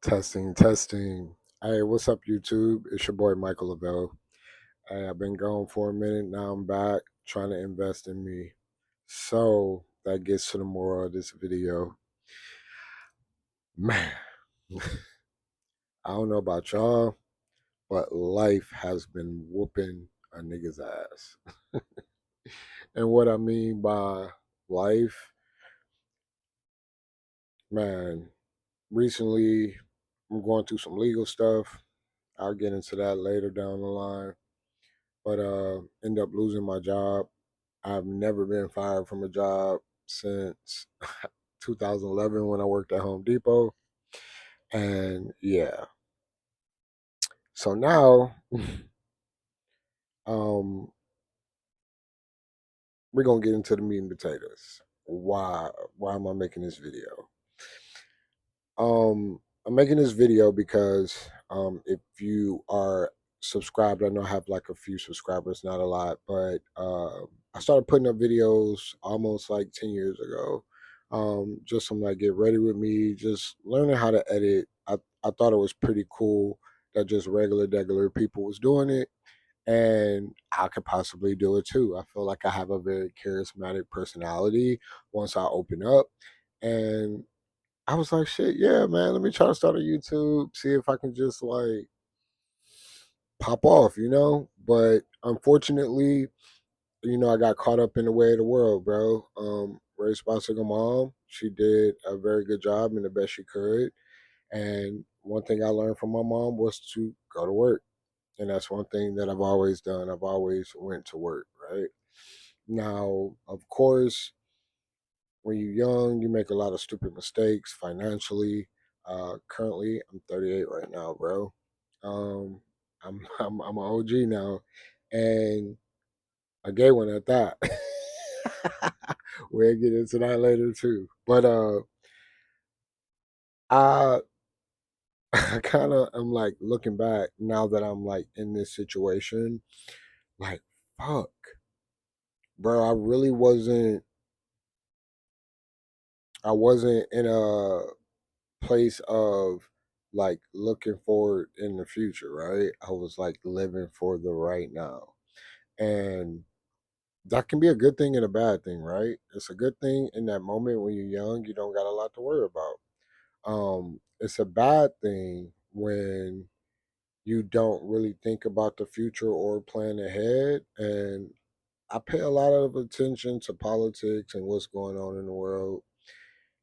Testing, testing. Hey, what's up, YouTube? It's your boy Michael Lavelle. Hey, I've been gone for a minute. Now I'm back trying to invest in me. So that gets to the moral of this video. Man, I don't know about y'all, but life has been whooping a nigga's ass. And what I mean by life, man, recently I'm going through some legal stuff. I'll get into that later down the line. But end up losing my job. I've never been fired from a job since 2011 when I worked at Home Depot. And yeah, so now um, we're gonna get into the meat and potatoes. Why am I making this video? I'm making this video because if you are subscribed, I know I have like a few subscribers, not a lot, but I started putting up videos almost like 10 years ago. Just some like get ready with me, just learning how to edit. I thought it was pretty cool that just regular people was doing it, and I could possibly do it too. I feel like I have a very charismatic personality once I open up, and I was like, shit, yeah, man, let me try to start a YouTube, see if I can just like pop off, you know? But unfortunately, I got caught up in the way of the world, bro. Raised by a single mom. She did a very good job and the best she could. And one thing I learned from my mom was to go to work. And that's one thing that I've always done. I've always went to work, right? Now, of course, when you're young, you make a lot of stupid mistakes financially. Currently, I'm 38 right now, bro. Um, I'm an OG now, and a gay one at that. We'll get into that later too. But I I kind of am like looking back now that I'm like in this situation, like fuck, bro. I wasn't in a place of like looking forward in the future, right? I was like living for the right now. And that can be a good thing and a bad thing, right? It's a good thing in that moment when you're young, you don't got a lot to worry about. It's a bad thing when you don't really think about the future or plan ahead. And I pay a lot of attention to politics and what's going on in the world.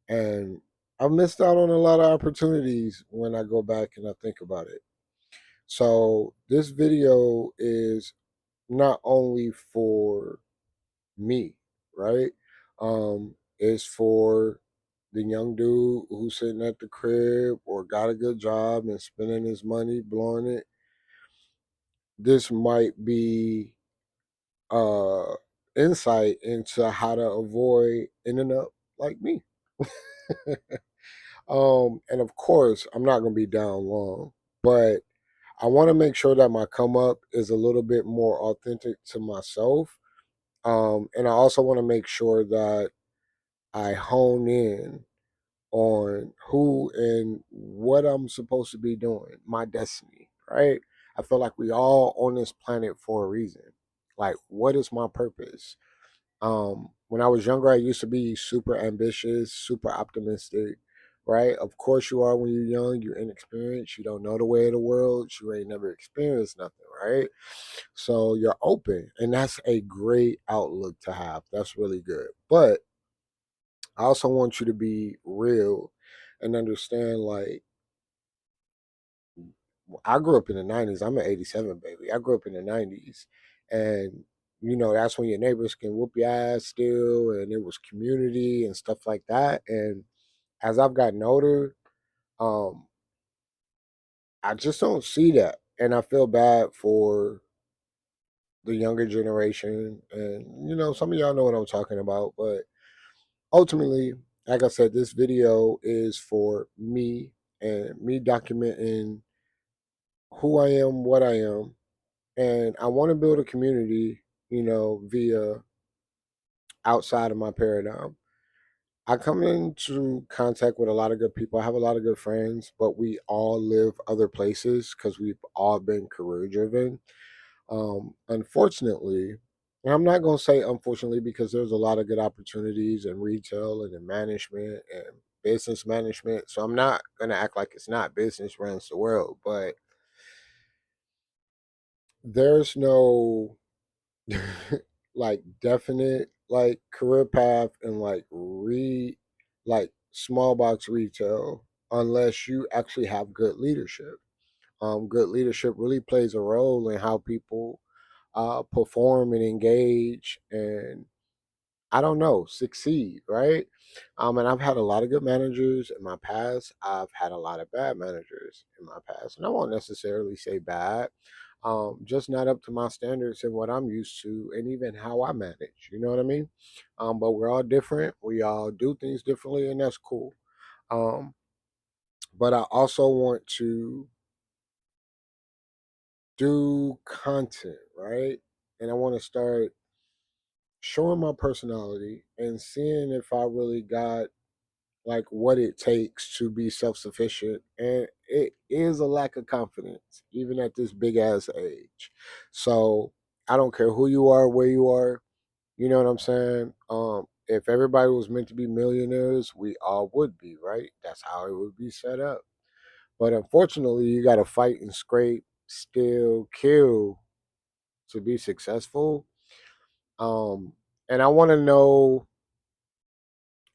And I've missed out on a lot of opportunities when I go back and I think about it. So this video is not only for me, right? It's for the young dude who's sitting at the crib or got a good job and spending his money, blowing it. This might be uh insight into how to avoid ending up like me. And of course, I'm not gonna be down long, but I want to make sure that my come up is a little bit more authentic to myself. And I also want to make sure that I hone in on who and what I'm supposed to be doing, my destiny, right? I feel like we all on this planet for a reason. Like, what is my purpose? When I was younger, I used to be super ambitious, super optimistic, right? Of course, you are when you're young, you're inexperienced, you don't know the way of the world, you ain't never experienced nothing, right? So you're open, and that's a great outlook to have. That's really good. But I also want you to be real and understand like, I grew up in the 90s. I'm an 87 baby. I grew up in the 90s. And, that's when your neighbors can whoop your ass still. And it was community and stuff like that. And as I've gotten older, um, I just don't see that. And I feel bad for the younger generation. And, some of y'all know what I'm talking about. But ultimately, like I said, this video is for me and me documenting who I am, what I am, and I want to build a community, via outside of my paradigm. I come into contact with a lot of good people. I have a lot of good friends, but we all live other places because we've all been career driven. Unfortunately, and I'm not going to say unfortunately because there's a lot of good opportunities in retail and in management and business management. So I'm not going to act like it's not business runs the world, but there's no like definite like career path and like small box retail unless you actually have good leadership. Good leadership really plays a role in how people perform and engage and I don't know, succeed, right? And I've had a lot of good managers in my past. I've had a lot of bad managers in my past. And I won't necessarily say bad, just not up to my standards and what I'm used to and even how I manage. You know what I mean? But we're all different. We all do things differently, and that's cool. Um, but I also want to do content, right? And I want to start showing my personality and seeing if I really got like what it takes to be self-sufficient, and it is a lack of confidence even at this big ass age. So I don't care who you are, where you are, you know what I'm saying. If everybody was meant to be millionaires, we all would be, right? That's how it would be set up. But unfortunately you got to fight and scrape, still kill to be successful. um and I want to know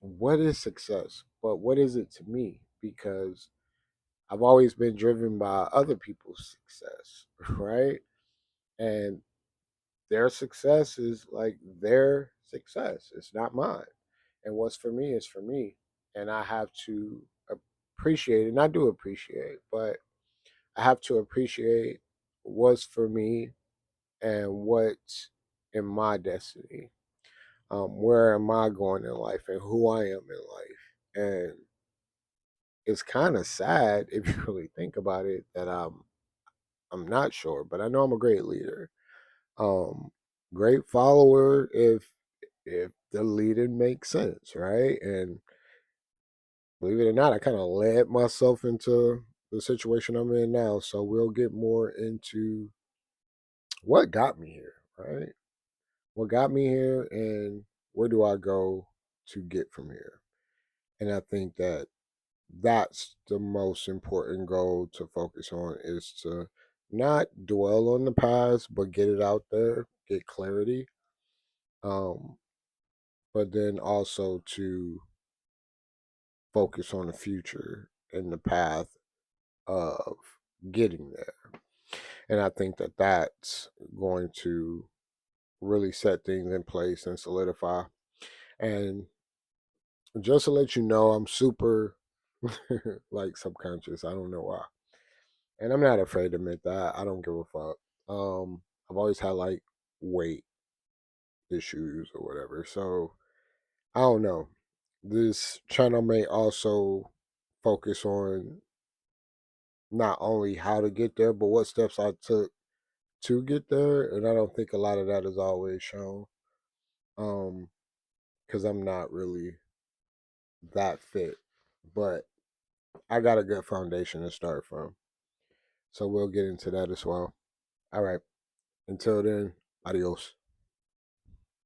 what is success, but what is it to me? Because I've always been driven by other people's success, right? And their success is like their success. It's not mine. And what's for me is for me. And I have to appreciate it. And I do appreciate, but I have to appreciate what's for me and what's in my destiny. Where am I going in life and who I am in life? And it's kind of sad if you really think about it that I'm not sure, but I know I'm a great leader. Um, Great follower if the leading makes sense, right? And believe it or not, I kind of led myself into the situation I'm in now. So we'll get more into what got me here, right? What got me here and where do I go to get from here? And I think that that's the most important goal to focus on is to not dwell on the past but get it out there, get clarity, um but then also to focus on the future and the path of getting there. And I think that that's going to really set things in place and solidify. And just to let you know, I'm super like subconscious. I don't know why. And I'm not afraid to admit that. I don't give a fuck. I've always had like weight issues or whatever. So I don't know. This channel may also focus on not only how to get there, but what steps I took to get there. And I don't think a lot of that is always shown. Um, because I'm not really that fit. But I got a good foundation to start from. So we'll get into that as well. All right. Until then, adios.